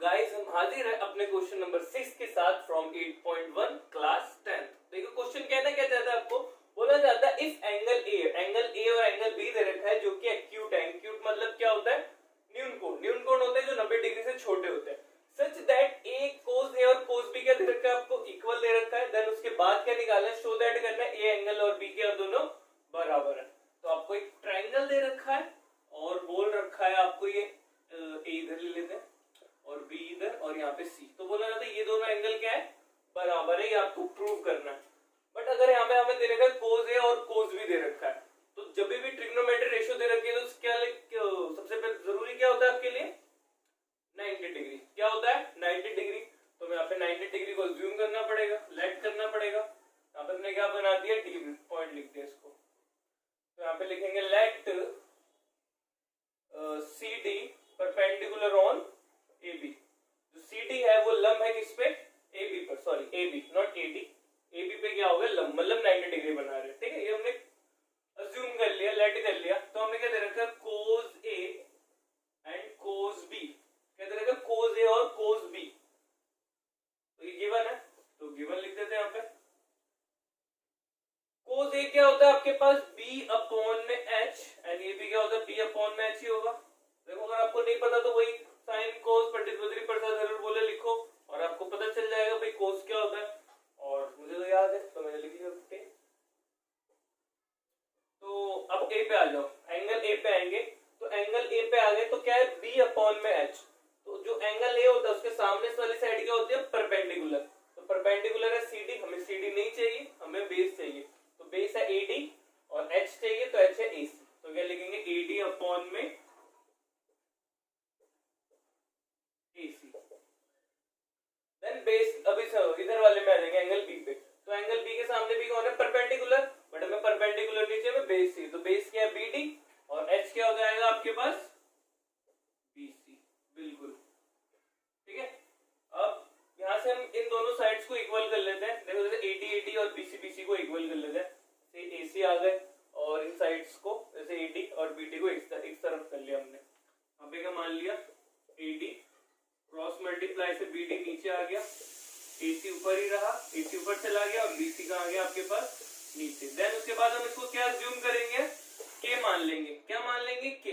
Guys हम हाजिर है अपने क्वेश्चन नंबर 6 के साथ फ्रॉम 8.1 क्लास 10। देखो क्वेश्चन कहना क्या चाहता है, आपको बोला जाता है इफ एंगल ए और एंगल बी दे रखा है जो कि एक्यूट है। एक्यूट मतलब क्या होता है? न्यून कोण होते हैं जो 90 डिग्री से छोटे होते हैं। सच दैट ए कोस ए और कोस बी क्या दे रखा है आपको? इक्वल दे रखा है। देन उसके बाद क्या निकालना है? शो दैट करना है ए एंगल और बी के दोनों बराबर है। तो आपको एक ट्राइंगल दे रखा है और बोल रखा है आपको ये ए इधर ले लेते हैं और बी इधर और यहाँ पे सी। तो बोला जाता है ये दोनों एंगल क्या है? बराबर है। ये आपको प्रूव करना है। बट अगर यहाँ पे हमें दे रखा है कोस ए और कोस बी दे रखा है, तो जब भी ट्रिग्नोमेट्री रेशियो दे रखी है तो क्या सबसे पहले जरूरी क्या होता है आपके लिए? 90 डिग्री। क्या होता है? 90 डिग्री। तो मैं यहाँ पे 90 डिग्री को ज्यूम करना पड़ेगा, लेट करना पड़ेगा। यहाँ पे हमने क्या बना दिया? डी पॉइंट लिख दिया इसको। तो यहाँ पे लिखेंगे let C D perpendicular on A B. जो सी डी है वो लंब है किस पे? ए बी पर। Sorry A B not A D. A B पे क्या होगा? लंब, मतलब 90 डिग्री बना रहे हैं। ठीक है, ये हमने अज्यूम कर लिया, लेट कर लिया। तो हमने क्या दे रखा है? कोस ए एंड कोस बी। क्या दे रखा है? कोस ए और कोस बी। तो ये गिवन है, तो गिवन लिख देते हैं यहाँ पे। कोस ए क्या होता है आपके पास? बी अपॉन में एच एंड ये भी क्या होता है? बी अपॉन में एच ही होगा। देखो अगर आपको नहीं पता तो वही साइन कोस पर्टिकुलरली पर जरूर बोले लिखो और आपको पता चल जाएगा भाई कोस क्या होता है। और मुझे तो याद है तो मैंने लिख दिया। तो अब ए पे आ जाओ, एंगल ए पे आएंगे। तो एंगल ए पे आ गए तो क्या है? बी अपॉन में एच। तो जो एंगल ए होता है उसके सामने वाली साइड क्या होती है? परपेंडिकुलर। तो परपेंडिकुलर है सी डी। हमें सी डी नहीं चाहिए, हमें बेस चाहिए। तो बेस है ए डी और एच चाहिए तो एच है ए सी। तो क्या लिखेंगे? ए डी अपॉन में AC। देन बेस अभी इधर वाले में आ जाएंगे एंगल बी पे। तो एंगल बी के सामने भी कौन है? परपेंडिकुलर। बट हमें परपेंडिकुलर नीचे में बेस चाहिए। तो बेस क्या है? BD और H क्या हो जाएगा आपके पास? BC। बिल्कुल ठीक है। अब यहां से हम इन दोनों साइड्स को इक्वल कर लेते हैं। देखो जैसे AD AD और BC BC को इक्वल कर लेते हैं। AC आ गए और इन साइड्स को जैसे AD और BD को एक तरफ कर लिया हमने। यहाँ पे क्या मान लिया? AD क्रॉस मल्टीप्लाई से BD नीचे आ गया, AC ऊपर ही रहा, AC ऊपर चला गया और BC कहाँ आ गया आपके पास? नीचे। देन उसके बाद हम इसको क्या अज्यूम करेंगे? K मान लेंगे। क्या मान लेंगे? K।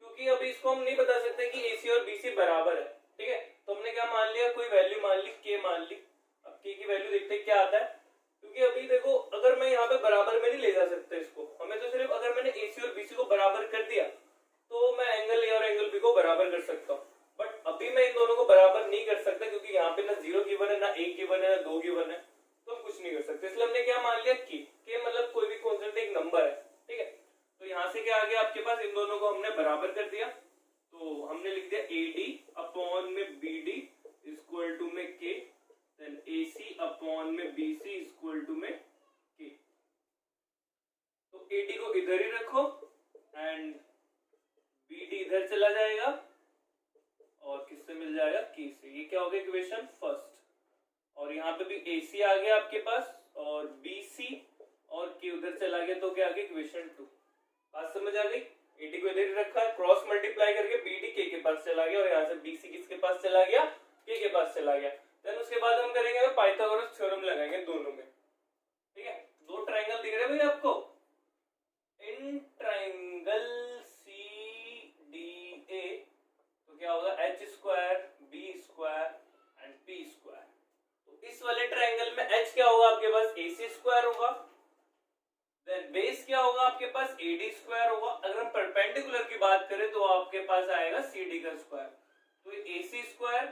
क्योंकि अभी इसको हम नहीं बता सकते कि AC और BC बराबर है। ठीक है, तो हमने क्या मान लिया? कोई वैल्यू मान ली, K मान ली। अब K की वैल्यू देखते हैं क्या आता है। क्योंकि अभी देखो अगर मैं यहाँ पे बराबर में नहीं ले जा सकता इसको, हमें तो सिर्फ अगर मैंने AC और BC को बराबर कर दिया तो मैं एंगल A और एंगल B को बराबर कर सकता हूँ। बट अभी मैं इन दोनों को बराबर नहीं कर सकता क्योंकि यहाँ पे ना 0 गिवन है, ना 1 गिवन है, ना 2 गिवन है। तो हम कुछ नहीं कर सकते। इसलिए हमने क्या मान लिया? K मतलब कोई भी कांस्टेंट एक नंबर है। ठीक है, तो यहाँ से क्या आ गया आपके पास? इन दोनों को हमने बराबर कर दिया। तो हमने लिख दिया AD अपॉन में BD इक्वल टू में K। देन AC अपॉन में BC इक्वल टू में K। तो AD को इधर ही रखो एंड BD इधर चला जाएगा और किससे मिल जाएगा? K से। ये क्या हो गया? Equation first. और यहाँ पे भी AC आ गया आपके पास और BC और K उधर चला गया तो क्या आ गया? इक्वेशन 2। बात समझ आ गई? AD को इधर रखा है, क्रॉस मल्टीप्लाई करके BD K के पास चला गया और यहाँ से BC किसके पास चला गया? K के पास चला गया। देन उसके बाद हम करेंगे पाइथागोरस थ्योरम लगाएंगे दोनों में। ठीक है, दो ट्राइंगल दिख रहे हैं भाई आपको। इन ट्राइंगल CDA तो क्या होगा? H square B square and P square. तो इस वाले ट्राइंगल में H क्या होगा आपके पास? AC स्क्वायर होगा। देन बेस क्या होगा आपके पास? AD स्क्वायर होगा। अगर हम परपेंडिकुलर की बात करें तो आपके पास आएगा CD का स्क्वायर। तो AC स्क्वायर,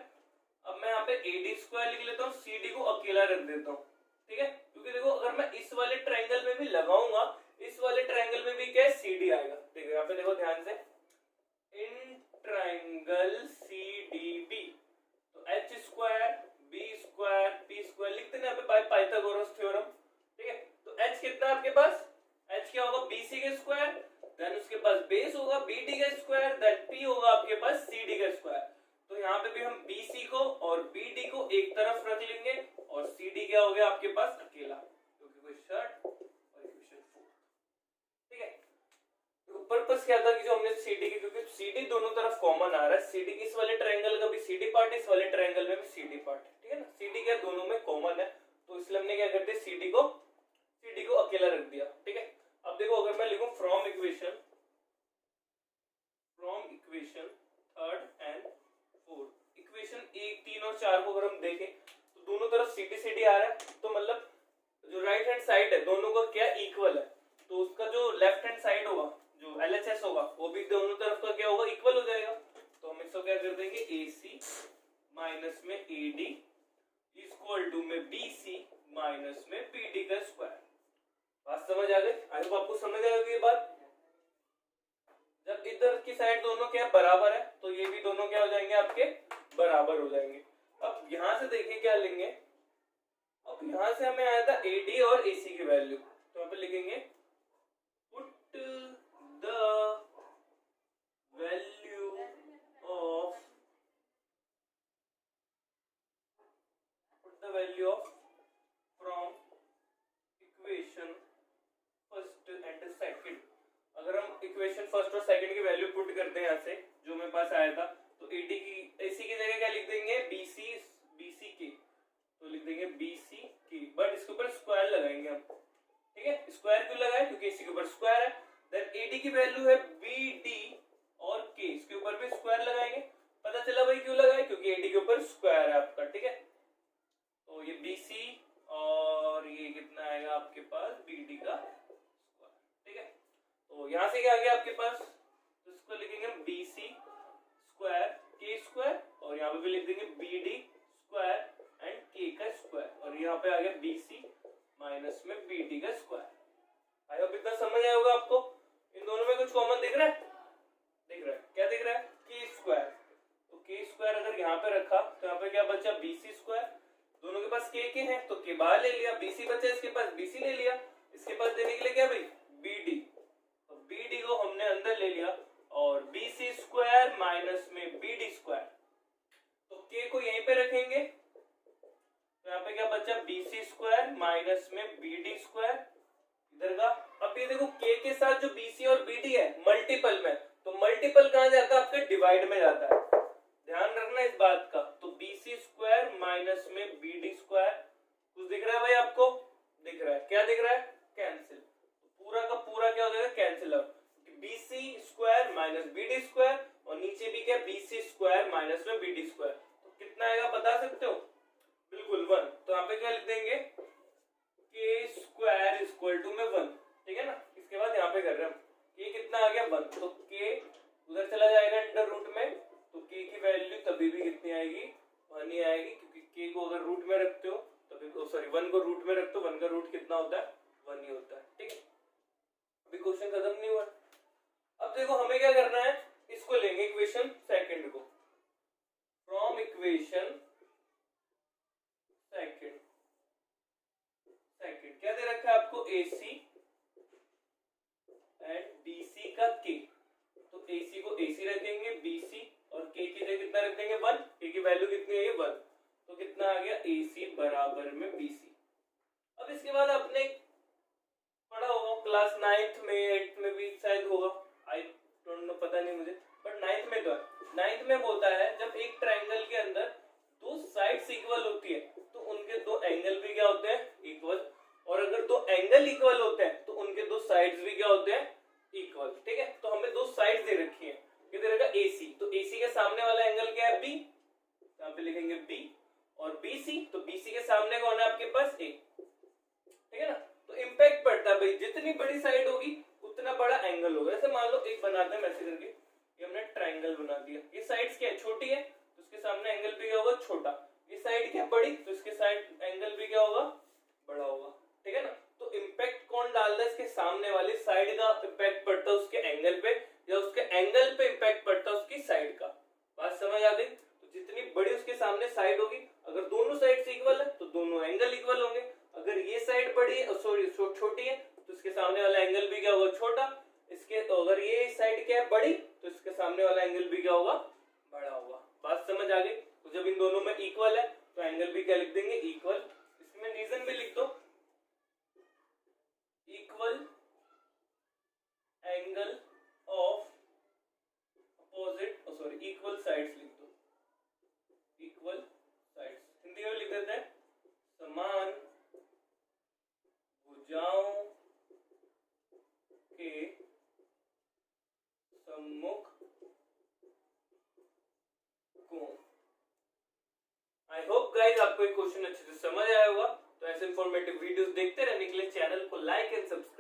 अब मैं यहाँ पे AD स्क्वायर लिख लेता हूँ, CD को अकेला रख देता हूँ। ठीक है, क्योंकि देखो अगर मैं इस वाले ट्राइंगल में भी लगाऊंगा, इस वाले ट्राइंगल में भी क्या है? CD आएगा। देखो यहाँ पे देखो ध्यान से, इन ट्राइंगल CDB तो H square B square P square लिखते हैं यहाँ पे बाय पाइथागोरस थ्योरम। ठीक है, तो H कितना आपके पास? H क्या होगा? BC का स्क्वायर। देन उसके पास बेस होगा BD का स्क्वायर। देन P होगा आपके पास CD का स्क्वायर। तो यहाँ पे भी हम BC को और BD को एक तरफ रख लेंगे और CD क्या हो गया आपके पास? अकेला, क्योंकि कोई शर्ट और इक्वेशन 4। ठीक है, पर्पस क्या था कि जो हमने CD की, क्योंकि CD दोनों तरफ कॉमन आ रहा है, CD इस वाले ट्रायंगल का भी CD पार्ट और 4 को अगर हम देखें तो दोनों तरफ सीधी सीधी आ रहा है, तो मतलब जो राइट हैंड साइड है दोनों का क्या इक्वल है, तो उसका जो लेफ्ट हैंड साइड होगा जो LHS होगा वो भी दोनों तरफ का क्या होगा इक्वल हो जाएगा। तो हम इसको क्या कर देंगे AC माइनस में AD इक्वल टू में BC माइनस में PD का स्क्वायर। बात समझ आ गई? आई होप आपको समझ आ गई ये बात। जब इधर की साइड दोनों क्या बराबर है तो ये भी दोनों क्या हो जाएंगे आपके बराबर हो जाएंगे। अब यहां से देखिए क्या लेंगे, अब यहां से हमें आया था AD और AC की वैल्यू, तो यहाँ पे लिखेंगे put the value of from equation first and second. अगर हम इक्वेशन फर्स्ट और सेकंड की वैल्यू पुट करते हैं यहाँ से जो मेरे पास आया था, तो AD की AC की जगह क्या लिख देंगे BC की, तो लिख देंगे BC की, बट इसके ऊपर स्क्वायर लगाएंगे हम, ठीक है। स्क्वायर क्यों लगाए? क्योंकि AC के ऊपर स्क्वायर है। देन AD की वैल्यू है BD और K, इसके ऊपर भी स्क्वायर लगाएंगे। पता चला भाई क्यों लगाए? क्योंकि AD के ऊपर स्क्वायर है आपका, ठीक है। तो ये BC और ये कितना आएगा आपके पास BD का स्क्वायर, ठीक है। तो यहां से क्या आ गया आपके पास, तो इसको लिखेंगे BC स्क्वायर K स्क्वायर, और यहाँ पे भी लिख देंगे BD स्क्वायर एंड K का स्क्वायर, और यहाँ पे आ गया BC माइनस में BD का स्क्वायर। आई होप इतना समझ आया होगा आपको। इन दोनों में कुछ कॉमन दिख रहा है? दिख रहा है, क्या दिख रहा है? K square. तो K स्क्वायर अगर यहाँ पे रखा तो यहाँ पे क्या बचा BC स्क्वायर, दोनों के पास K है तो K बाहर ले लिया, BC बचा इसके पास BC ले लिया, इसके पास देने के लिए क्या भाई BD, तो BD को हमने अंदर ले लिया और BC स्क्वायर माइनस में BD स्क्वायर, तो K को यहीं पे रखेंगे, तो यहाँ पे क्या बचा BC स्क्वायर माइनस में BD स्क्वायर इधर का। अब ये देखो K के साथ जो BC और BD है मल्टीपल में, तो मल्टीपल कहां जाता है आपके डिवाइड में जाता है, ध्यान रखना इस बात का। तो BC स्क्वायर माइनस में BD स्क्वायर, कुछ दिख रहा है भाई आपको? दिख रहा है, क्या दिख रहा है? कैंसिल, तो पूरा का पूरा क्या हो जाएगा cancel out, BC square minus BD square, और नीचे भी क्या BC स्क्वायर माइनस में BD स्क्वायर, तो कितना आएगा बता सकते हो? बिल्कुल 1। तो यहाँ पे क्या लिख देंगे K स्क्वायर इक्वल टू में 1, ठीक है ना। इसके बाद यहाँ पे कर रहे हैं हम K कितना आ गया 1, तो K उधर चला जाएगा अंडर रूट में, तो K की वैल्यू तभी भी कितनी आएगी 1 ही आएगी, क्योंकि K को अगर रूट में रखते हो तभी, सॉरी 1 को रूट में रखते हो 1 का रूट कितना होता है 1 ही होता है, ठीक है। अभी क्वेश्चन खत्म नहीं हुआ। अब देखो हमें क्या करना है, इसको लेंगे इक्वेशन सेकंड को, फ्रॉम इक्वेशन सेकंड क्या दे रखा है आपको AC एंड BC का K, तो AC को AC रखेंगे BC और K की जगह कितना रख देंगे 1, K की वैल्यू कितनी है 1, तो कितना आ गया AC बराबर में BC। अब इसके बाद आपने पढ़ा होगा क्लास 9th में 8th में भी शायद होगा, आई डोंट नो, पता नहीं मुझे, बट 9th में तो है। 9th में होता है जब एक ट्राइंगल के अंदर दो साइड्स इक्वल होती है तो उनके दो एंगल भी क्या होते हैं इक्वल, और अगर दो एंगल इक्वल होते हैं तो उनके दो साइड्स भी क्या होते हैं इक्वल, ठीक है। तो हमें दो साइड्स दे रखी है, ये दे रखा AC, तो AC के सामने वाला एंगल क्या है B, यहाँ पे लिखेंगे B, और BC, तो BC के सामने कौन है आपके पास A, ठीक है ना। तो इम्पैक्ट पड़ता है भाई, जितनी बड़ी साइड होगी उतना बड़ा एंगल होगा। ऐसे मान लो एक बनाते हैं मैसे करके, ये हमने ट्राइंगल बना दिया, ये साइड्स क्या है छोटी है तो उसके सामने एंगल भी क्या होगा छोटा, ये साइड क्या बड़ी तो इसके साइड एंगल भी क्या होगा बड़ा होगा, ठीक है ना। तो इम्पैक्ट कौन डालता है, इसके सामने वाली साइड का इम्पैक्ट पड़ता है उसके एंगल पे, या उसके एंगल पे इम्पैक्ट पड़ता है उसकी साइड का। बात समझ आ गई? तो जितनी बड़ी उसके सामने साइड होगी, अगर दोनों साइड इक्वल है तो दोनों एंगल इक्वल होंगे, अगर ये साइड बड़ी है सॉरी छोटी है तो इसके सामने वाला एंगल भी क्या होगा छोटा, इसके अगर ये साइड क्या है बड़ी तो इसके सामने वाला एंगल भी क्या होगा बड़ा होगा। बात समझ आ गई? तो जब इन दोनों में इक्वल है तो एंगल भी क्या लिख देंगे इक्वल, इसमें रीजन भी लिख दो, equal angle of opposite sorry equal sides लिख दो, इक्वल साइड्स हिंदी में लिख देते हैं समान भुजाओं के सम्मुख कोण, आई होप गाइस आपको ये क्वेश्चन अच्छे से समझ आया होगा। तो ऐसे इंफॉर्मेटिव वीडियोस देखते रहने के लिए चैनल को लाइक एंड सब्सक्राइब